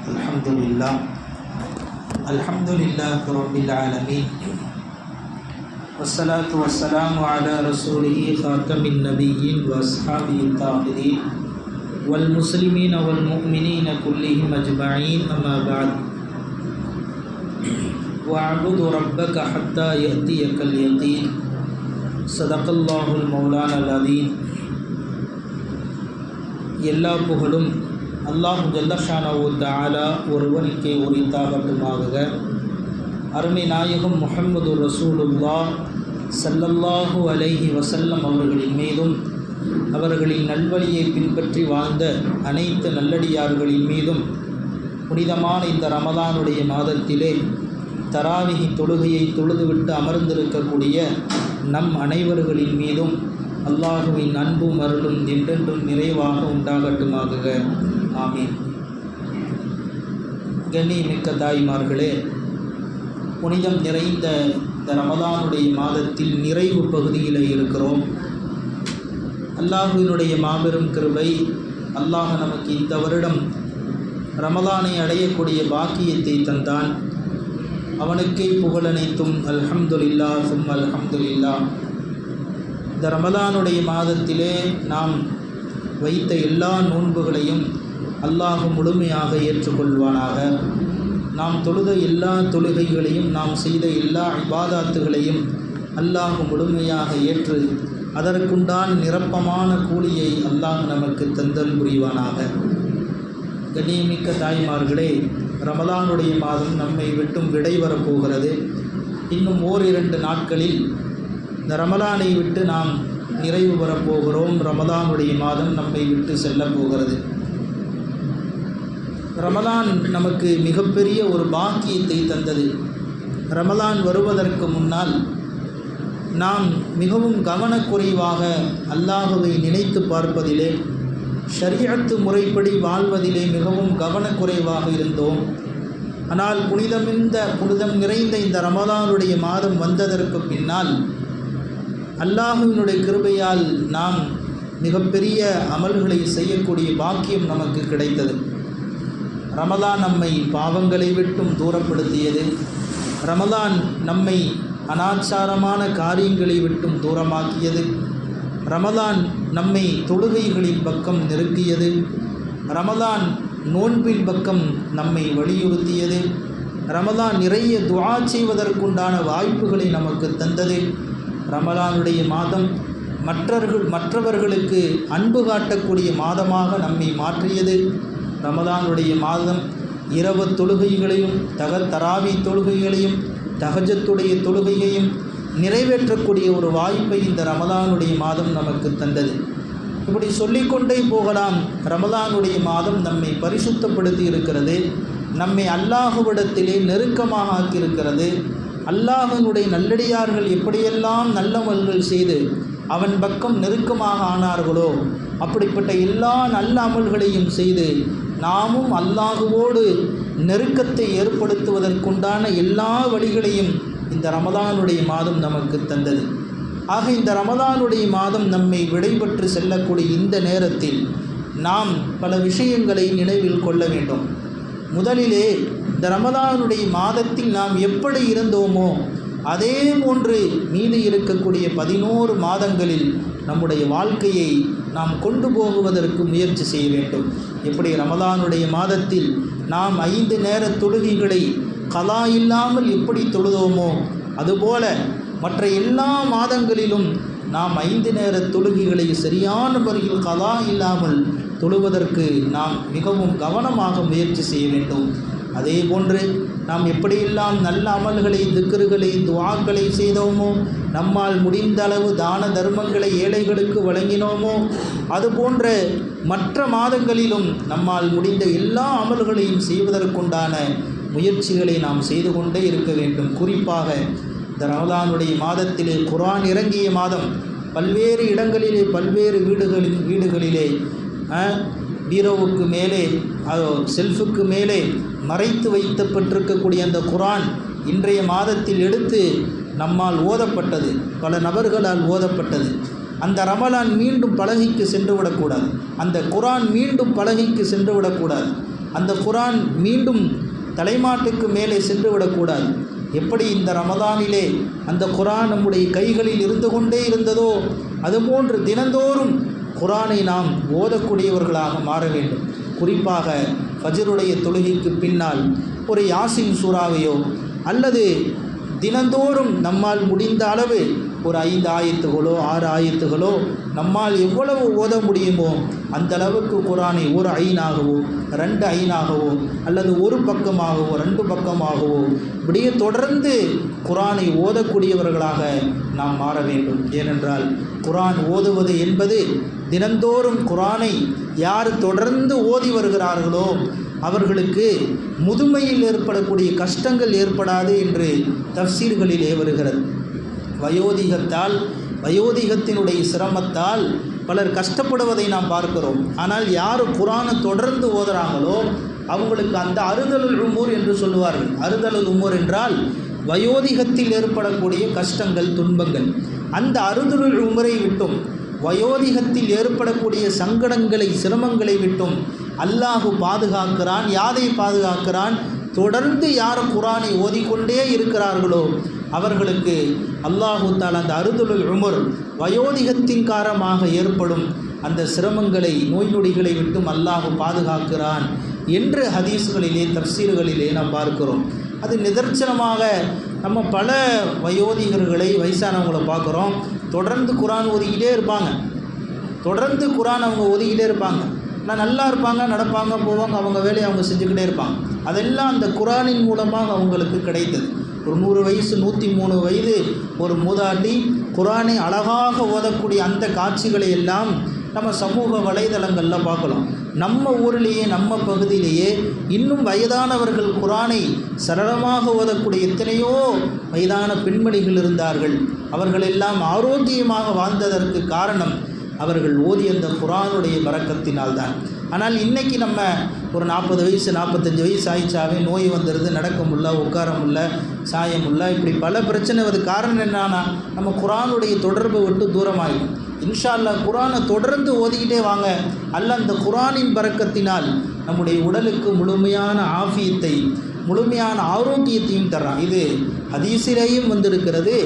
Alhamdulillah Rabbil Alamin. Wassalatu wassalamu ala rasulihi khatamin nabiyyin wa ashabihi tahirin wal muslimina wal mu'minina kullihim ajma'in, amma ba'd. Wa'budu rabbaka hatta ya'tiyakal yaqin. Sadaqallahul mawlana al-azim. எல்லா புகழும் அல்லாஹ் ஜல்லஷானஹு தஆலா ஒருவனுக்கே உரித்தாகட்டுமாக. அருமை நாயகம் முஹம்மது ரசூலுல்லாஹ் ஸல்லல்லாஹு அலைஹி வஸல்லம் அவர்களின் மீதும் அவர்களின் நல்வழியை பின்பற்றி வாழ்ந்த அனைத்து நல்லடியார்களின் மீதும் புனிதமான இந்த ரமதானுடைய மாதத்திலே தராவிஹி தொழுகையை தொழுதுவிட்டு அமர்ந்திருக்கக்கூடிய நம் அனைவர்களின் மீதும் அல்லாஹுவின் அன்பும் அருளும் என்றென்றும் நிறைவாக உண்டாகட்டுமாக. ஆமீன். கண்ணியமிக்க தாய்மார்களே, புனிதம் நிறைந்த இந்த ரமதானுடைய மாதத்தில் நிறைவு பகுதியில் இருக்கிறோம். அல்லாஹுவினுடைய மாபெரும் கிருபை, அல்லாஹ் நமக்கு இந்த வருடம் ரமதானை அடையக்கூடிய பாக்கியத்தை தந்தான். அவனுக்கே புகழனைத்தும் அல்ஹம்துலில்லாஹ் சும் அல்ஹம்துலில்லாஹ். இந்த ரமதானுடைய மாதத்திலே நாம் வைத்த எல்லா நோன்புகளையும் அல்லாஹ் முழுமையாக ஏற்றுக்கொள்வானாக. நாம் தொழுத எல்லா தொழுகைகளையும், நாம் செய்த எல்லா இபாதாத்துகளையும் அல்லாஹ் முழுமையாக ஏற்று அதற்குண்டான நிரப்பமான கூலியை அல்லாஹ் நமக்கு தந்தல் புரிவானாக. கண்ணியமிக்க தாய்மார்களே, ரமதானுடைய மாதம் நம்மை விட்டும் விடைபெறப்போகிறது. இன்னும் ஓரிரண்டு நாட்களில் இந்த ரமலானை விட்டு நாம் நிறைவு பெறப்போகிறோம். ரமலானுடைய மாதம் நம்மை விட்டு செல்ல போகிறது. ரமலான் நமக்கு மிகப்பெரிய ஒரு பாக்கியத்தை தந்தது. ரமலான் வருவதற்கு முன்னால் நாம் மிகவும் கவனக்குறைவாக அல்லாஹுவை நினைத்து பார்ப்பதிலே, ஷரியத்து முறைப்படி வாழ்வதிலே மிகவும் கவனக்குறைவாக இருந்தோம். ஆனால் புனிதம் நிறைந்த இந்த ரமலானுடைய மாதம் வந்ததற்கு பின்னால் அல்லாஹுவினுடைய கிருபையால் நாம் மிகப்பெரிய அமல்களை செய்யக்கூடிய பாக்கியம் நமக்கு கிடைத்தது. ரமலான் நம்மை பாவங்களை விட்டும் தூரப்படுத்தியது. ரமலான் நம்மை அனாச்சாரமான காரியங்களை விட்டும் தூரமாக்கியது. ரமலான் நம்மை தொழுகைகளின் பக்கம் நெருக்கியது. ரமலான் நோன்பின் பக்கம் நம்மை வலியுறுத்தியது. ரமலான் நிறைய துஆ செய்வதற்குண்டான வாய்ப்புகளை நமக்கு தந்தது. ரமலானுடைய மாதம் மற்றவர்களுக்கு அன்பு காட்டக்கூடிய மாதமாக நம்மை மாற்றியது. ரமலானுடைய மாதம் இரவு தொழுகைகளையும் தராவி தொழுகைகளையும் தஹஜத்துடைய தொழுகையையும் நிறைவேற்றக்கூடிய ஒரு வாய்ப்பை இந்த ரமலானுடைய மாதம் நமக்கு தந்தது. இப்படி சொல்லிக்கொண்டே போகலாம். ரமலானுடைய மாதம் நம்மை பரிசுத்தப்படுத்தி இருக்கிறது. நம்மை அல்லாஹுவிடத்திலே நெருக்கமாக ஆக்கியிருக்கிறது. அல்லாஹ்வினுடைய நல்லடியார்கள் எப்படியெல்லாம் நல்லமல்கள் செய்து அவன் பக்கம் நெருக்கமாக ஆனார்களோ அப்படிப்பட்ட எல்லா நல்ல அமல்களையும் செய்து நாமும் அல்லாஹுவோடு நெருக்கத்தை ஏற்படுத்துவதற்குண்டான எல்லா வழிகளையும் இந்த ரமலானுடைய மாதம் நமக்கு தந்தது. ஆக இந்த ரமலானுடைய மாதம் நம்மை விடைபெற்று செல்லக்கூடிய இந்த நேரத்தில் நாம் பல விஷயங்களை நினைவில் கொள்ள வேண்டும். முதலிலே, இந்த ரமலானுடைய மாதத்தில் நாம் எப்படி இருந்தோமோ அதே போன்று மீது இருக்கக்கூடிய 11 மாதங்களில் நம்முடைய வாழ்க்கையை நாம் கொண்டு போகுவதற்கு முயற்சி செய்ய வேண்டும். எப்படி ரமலானுடைய மாதத்தில் நாம் 5 நேர தொழுகைகளை கலா இல்லாமல் எப்படி தொழுதோமோ அதுபோல மற்ற எல்லா மாதங்களிலும் நாம் 5 நேர தொழுகைகளை சரியான முறையில் கலா இல்லாமல் தொழுவதற்கு நாம் மிகவும் கவனமாக முயற்சி செய்ய வேண்டும். அதே போன்று நாம் எப்படியெல்லாம் நல்ல அமல்களை, திக்ருகளை, துஆக்களை செய்தோமோ, நம்மால் முடிந்த அளவு தான தர்மங்களை ஏழைகளுக்கு வழங்கினோமோ அதுபோன்ற மற்ற மாதங்களிலும் நம்மால் முடிந்த எல்லா அமல்களையும் செய்வதற்குண்டான முயற்சிகளை நாம் செய்து கொண்டே இருக்க வேண்டும். குறிப்பாக இந்த ரமலானுடைய மாதத்திலே குர்ஆன் இறங்கிய மாதம். பல்வேறு இடங்களிலே, பல்வேறு வீடுகளிலே பீரோவுக்கு மேலே, செல்ஃபுக்கு மேலே மறைத்து வைக்கப்பட்டிருக்கக்கூடிய அந்த குர்ஆன் இன்றைய மாதத்தில் எடுத்து நம்மால் ஓதப்பட்டது, பல நபர்களால் ஓதப்பட்டது. அந்த ரமலான் மீண்டும் பலகைக்கு சென்று விடக்கூடாது. அந்த குர்ஆன் மீண்டும் பலகைக்கு சென்று விடக்கூடாது. அந்த குர்ஆன் மீண்டும் தலைமாட்டுக்கு மேலே சென்று விடக்கூடாது. எப்படி இந்த ரமதானிலே அந்த குர்ஆன் நம்முடைய கைகளில் இருந்து கொண்டே இருந்ததோ அதுபோன்று தினந்தோறும் குர்ஆனை நாம் ஓதக்கூடியவர்களாக மாற வேண்டும். குறிப்பாக ஃபஜ்ருடைய தொழுகைக்கு பின்னால் ஒரு யாசின் சூறாவையோ அல்லது தினந்தோறும் நம்மால் முடிந்த அளவு ஒரு 5 ஆயத்துகளோ 6 ஆயத்துகளோ நம்மால் எவ்வளவு ஓத முடியுமோ அந்த அளவுக்கு குர்ஆனை ஒரு ஐனாகவோ 2 ஐனாகவோ அல்லது ஒரு பக்கமாகவோ 2 பக்கமாகவோ இப்படியே தொடர்ந்து குர்ஆனை ஓதக்கூடியவர்களாக நாம் மாற வேண்டும். ஏனென்றால் குர்ஆன் ஓதுவது என்பது தினந்தோறும் குர்ஆனை யார் தொடர்ந்து ஓதி வருகிறார்களோ அவர்களுக்கு முதுமையில் ஏற்படக்கூடிய கஷ்டங்கள் ஏற்படாது என்று தஃசீர்களிலே வருகிறது. வயோதிகத்தினுடைய சிரமத்தால் பலர் கஷ்டப்படுவதை நாம் பார்க்கிறோம். ஆனால் யார் குர்ஆனை தொடர்ந்து ஓதுறாங்களோ அவங்களுக்கு அந்த அறுதலுல் உமூர் என்று சொல்லுவார்கள். அறுதலுல் உமூர் என்றால் வயோதிகத்தில் ஏற்படக்கூடிய கஷ்டங்கள், துன்பங்கள். அந்த அறுதலுல் உமரை விட்டும் வயோதிகத்தில் ஏற்படக்கூடிய சங்கடங்களை, சிரமங்களை விட்டும் அல்லாஹு பாதுகாக்கிறான். யாரை பாதுகாக்கிறான்? தொடர்ந்து யார் குர்ஆனை ஓதிக்கொண்டே இருக்கிறார்களோ அவர்களுக்கு அல்லாஹு தஆலா அந்த அறுதலுல் உமர், வயோதிகத்தின் காரணமாக ஏற்படும் அந்த சிரமங்களை, நோய் நொடிகளை விட்டும் அல்லாஹு பாதுகாக்கிறான் என்று ஹதீஸ்களிலே, தஃசீர்களிலே நாம் பார்க்கிறோம். அது நிதர்சனமாக நம்ம பல வயோதிகர்களை, வயசானவங்களை பார்க்குறோம். தொடர்ந்து குர்ஆன் ஓதிக்கிட்டே இருப்பாங்க. தொடர்ந்து குர்ஆன் அவங்க ஓதிக்கிட்டே இருப்பாங்க. ஆனால் நல்லா இருப்பாங்க, நடப்பாங்க, போவாங்க, அவங்க வேலையை அவங்க செஞ்சுக்கிட்டே இருப்பாங்க. அதெல்லாம் அந்த குர்ஆனின் மூலமாக அவங்களுக்கு கிடைத்தது. ஒரு 100 வயசு 103 வயது ஒரு மூதாட்டி குர்ஆனை அழகாக ஓதக்கூடிய அந்த காட்சிகளை எல்லாம் நம்ம சமூக வலைதளங்களில் பார்க்கலாம். நம்ம ஊரிலேயே, நம்ம பகுதியிலேயே இன்னும் வயதானவர்கள் குர்ஆனை சரளமாக ஓதக்கூடிய எத்தனையோ வயதான பெண்மணிகள் இருந்தார்கள். அவர்களெல்லாம் ஆரோக்கியமாக வாழ்ந்ததற்கு காரணம் அவர்கள் ஓதிய அந்த குர்ஆனுடைய பரக்கத்தினால்தான். ஆனால் இன்றைக்கி நம்ம ஒரு 40 வயசு 45 வயசு ஆயிடுச்சாவே நோய் வந்துடுது, நடக்க முடியல, உட்கார முடியல, சாய முடியல, இப்படி பல பிரச்சனை வருது. காரணம் என்னன்னா நம்ம குர்ஆனுடைய தொடர்பை விட்டு தூரமாகிடும். இன்ஷா அல்லாஹ் குர்ஆனை தொடர்ந்து ஓதிக்கிட்டே வாங்க. அல்லாஹ் அந்த குர்ஆனின் பரக்கத்தினால் நம்முடைய உடலுக்கு முழுமையான ஆஃபியத்தை, முழுமையான ஆரோக்கியத்தையும் தர்றான். இது ஹதீஸிலேயும் வந்திருக்கிறது.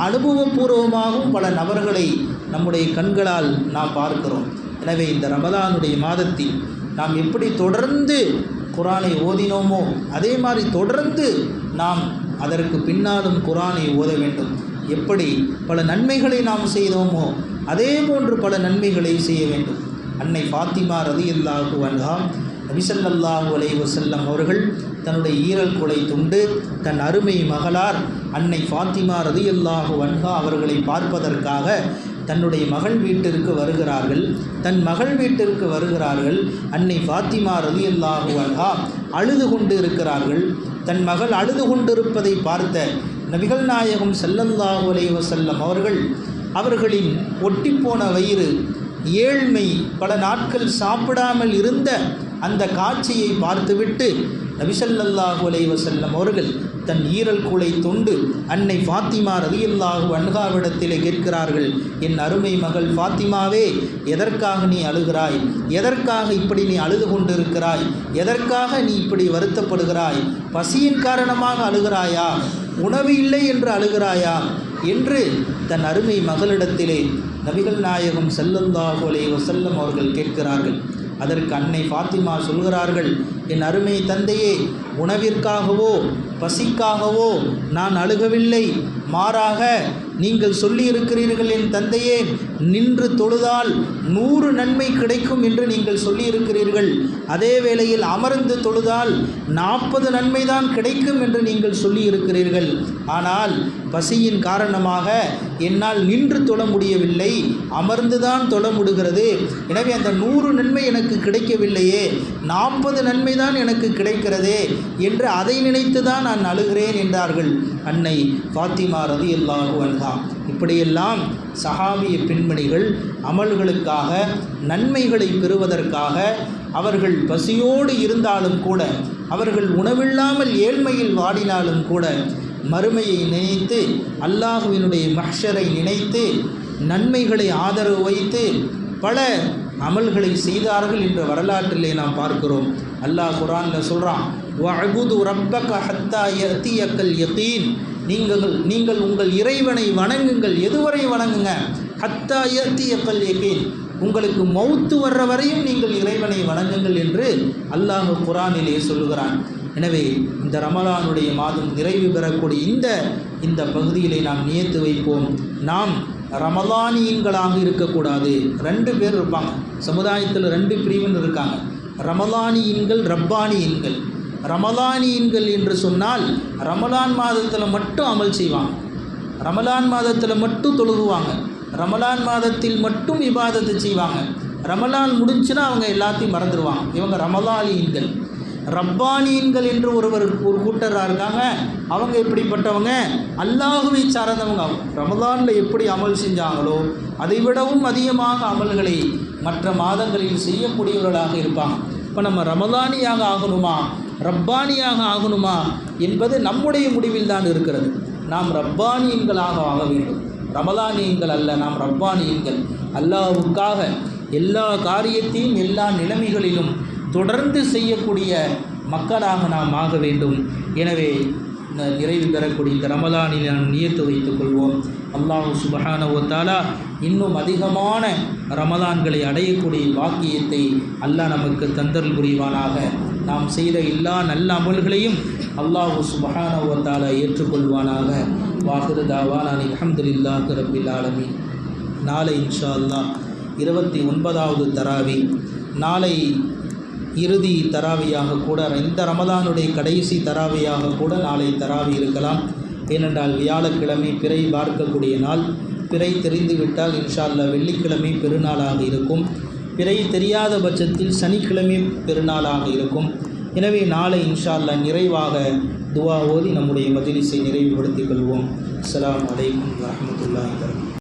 அனுபவபூர்வமாகவும் பல நபர்களை நம்முடைய கண்களால் நாம் பார்க்கிறோம். எனவே இந்த ரமதானுடைய மாதத்தில் நாம் எப்படி தொடர்ந்து குர்ஆனை ஓதினோமோ அதே மாதிரி தொடர்ந்து நாம் அதற்கு பின்னாலும் குர்ஆனை ஓத வேண்டும். எப்படி பல நன்மைகளை நாம் செய்தோமோ அதே போன்று பல நன்மைகளை செய்ய வேண்டும். அன்னை ஃபாத்திமா ரலியல்லாஹு அன்ஹா, நபி ஸல்லல்லாஹு அலைஹி வஸல்லம் அவர்கள் தன்னுடைய ஈரல் குலை துண்டு தன் அருமை மகளார் அன்னை ஃபாத்திமா ரலியல்லாஹு அன்ஹா அவர்களை பார்ப்பதற்காக தன்னுடைய மகள் வீட்டிற்கு வருகிறார்கள். தன் மகள் வீட்டிற்கு வருகிறார்கள். அன்னை ஃபாத்திமா ரலியல்லாஹு அன்ஹா அழுது கொண்டு இருக்கிறார்கள். தன் மகள் அழுது கொண்டிருப்பதை பார்த்த நபிகள் நாயகம் ஸல்லல்லாஹு அலைஹி வஸல்லம் அவர்களின் ஒட்டிப்போன வயிறு, ஏழ்மை, பல நாட்கள் சாப்பிடாமல் இருந்த அந்த காட்சியை பார்த்துவிட்டு நபி ஸல்லல்லாஹு அலைஹி வஸல்லம் அவர்கள் தன் ஈரல் கூளை தொண்டு அன்னை ஃபாத்திமா ரலியல்லாஹு அன்ஹாவிடத்திலே கேட்கிறார்கள், என் அருமை மகள் ஃபாத்திமாவே, எதற்காக நீ அழுகிறாய்? எதற்காக இப்படி நீ அழுது கொண்டிருக்கிறாய்? எதற்காக நீ இப்படி வருத்தப்படுகிறாய்? பசியின் காரணமாக அழுகிறாயா? உணவு இல்லை என்று அழுகிறாயா? என்று தன் அருமை மகளிடத்திலே நபிகள் நாயகம் ஸல்லல்லாஹு அலைஹி வஸல்லம் அவர்கள் கேட்கிறார்கள். அதற்கு அன்னை ஃபாத்திமா சொல்கிறார்கள், என் அருமை தந்தையே, உணவிற்காகவோ பசிக்காகவோ நான் அழுகவில்லை. மாறாக நீங்கள் சொல்லியிருக்கிறீர்கள், என் தந்தையே, நின்று தொழுதால் 100 நன்மை கிடைக்கும் என்று நீங்கள் சொல்லியிருக்கிறீர்கள். அதே வேளையில் அமர்ந்து தொழுதால் 40 நன்மைதான் கிடைக்கும் என்று நீங்கள் சொல்லியிருக்கிறீர்கள். ஆனால் பசியின் காரணமாக என்னால் நின்று தொழ முடியவில்லை, அமர்ந்துதான் தொழ முடிகிறது. எனவே அந்த 100 நன்மை எனக்கு கிடைக்கவில்லையே, 40 நன்மை தான் எனக்கு கிடைக்கிறதே என்று அதை நினைத்து தான் நான் அழுகிறேன் என்றார்கள் அன்னை ஃபாத்திமா ரலியல்லாஹு அன்ஹா. இப்படியெல்லாம் சஹாபிய பெண்மணிகள் அமல்களுக்காக, நன்மைகளை பெறுவதற்காக அவர்கள் பசியோடு இருந்தாலும் கூட, அவர்கள் உணவில்லாமல் ஏழ்மையில் வாடினாலும் கூட, மறுமையை நினைத்து, அல்லாஹ்வினுடைய மஹ்ஷரை நினைத்து, நன்மைகளை ஆதரவு வைத்து, பல அமல்களை செய்தார்கள் என்ற வரலாற்றிலே நாம் பார்க்கிறோம். அல்லாஹ் குர்ஆனில் சொல்கிறான், வஅபுது ரப்பக ஹத்தா யஅதியக்கல் யகீன், நீங்கள் உங்கள் இறைவனை வணங்குங்கள். எதுவரை வணங்குங்க? ஹத்தா யஅதியக்கல் யகீன், உங்களுக்கு மௌத்து வர்ற வரையும் நீங்கள் இறைவனை வணங்குங்கள் என்று அல்லாஹ் குர்ஆனிலே சொல்லுகிறான். எனவே இந்த ரமலானுடைய மாதம் நிறைவு பெறக்கூடிய இந்த பகுதியிலே நாம் நியத்து வைப்போம். நாம் ரமலானியன்களாக இருக்கக்கூடாது. 2 பேர் இருப்பாங்க சமுதாயத்தில், 2 பிரிவினர் இருக்காங்க, ரமலானியன்கள், ரப்பானியன்கள். ரமலானியன்கள் என்று சொன்னால் ரமலான் மாதத்தில் மட்டும் அமல் செய்வாங்க, ரமலான் மாதத்தில் மட்டும் தொழுகுவாங்க, ரமலான் மாதத்தில் மட்டும் இபாதத்தை செய்வாங்க. ரமலான் முடிஞ்சுன்னா அவங்க எல்லாத்தையும் மறந்துடுவாங்க. இவங்க ரமலானியன்கள். ரப்பானியன்கள் என்று ஒரு கூட்டராக இருக்காங்க. அவங்க எப்படிப்பட்டவங்க? அல்லாஹுவை சார்ந்தவங்க. ரமலானில் எப்படி அமல் செஞ்சாங்களோ அதை விடவும் அதிகமாக அமல்களை மற்ற மாதங்களில் செய்யக்கூடியவர்களாக இருப்பாங்க. இப்போ நம்ம ரமலானியாக ஆகணுமா, ரப்பானியாக ஆகணுமா என்பது நம்முடைய முடிவில் தான் இருக்கிறது. நாம் ரப்பானியன்களாக ஆக வேண்டும், ரமலானியன்கள் அல்ல. நாம் ரப்பானியன்கள். அல்லாஹ்வுக்காக எல்லா காரியத்தையும் எல்லா நிலைமைகளிலும் தொடர்ந்து செய்யக்கூடிய மக்களாக நாம் ஆக வேண்டும். எனவே நிறைவு பெறக்கூடிய இந்த ரமலானில் நாம் நியத்து வைத்துக் கொள்வோம். அல்லாஹ் சுப்ஹானஹு வ தஆலா இன்னும் அதிகமான ரமலான்களை அடையக்கூடிய வாக்கியத்தை அல்லாஹ் நமக்கு தந்தல் புரிவானாக. நாம் செய்த எல்லா நல்ல அமல்களையும் அல்லாஹ் சுப்ஹானஹு வ தஆலா ஏற்றுக்கொள்வானாக. வாஹிரு தாவானா அல்ஹம்துலில்லாஹி ரப்பில் ஆலமீன். நாளை இன்ஷா அல்லாஹ் 29வது தராவி, நாளை இறுதி தராவியாக கூட, இந்த ரமலானுடைய கடைசி தராவியாக கூட நாளை தராவி இருக்கலாம். ஏனென்றால் வியாழக்கிழமை பிறை பார்க்கக்கூடிய நாள். பிறை தெரிந்துவிட்டால் இன்ஷா அல்லாஹ் வெள்ளிக்கிழமை பெருநாளாக இருக்கும். பிறை தெரியாத பட்சத்தில் சனிக்கிழமை பெருநாளாக இருக்கும். எனவே நாளை இன்ஷா அல்லாஹ் நிறைவாக துஆ ஓதி நம்முடைய மஜ்லிஸை நிறைவுபடுத்திக் கொள்வோம். அஸ்ஸலாமு அலைக்கும் வரஹ்மத்துல்லாஹி வபரகாத்துஹு.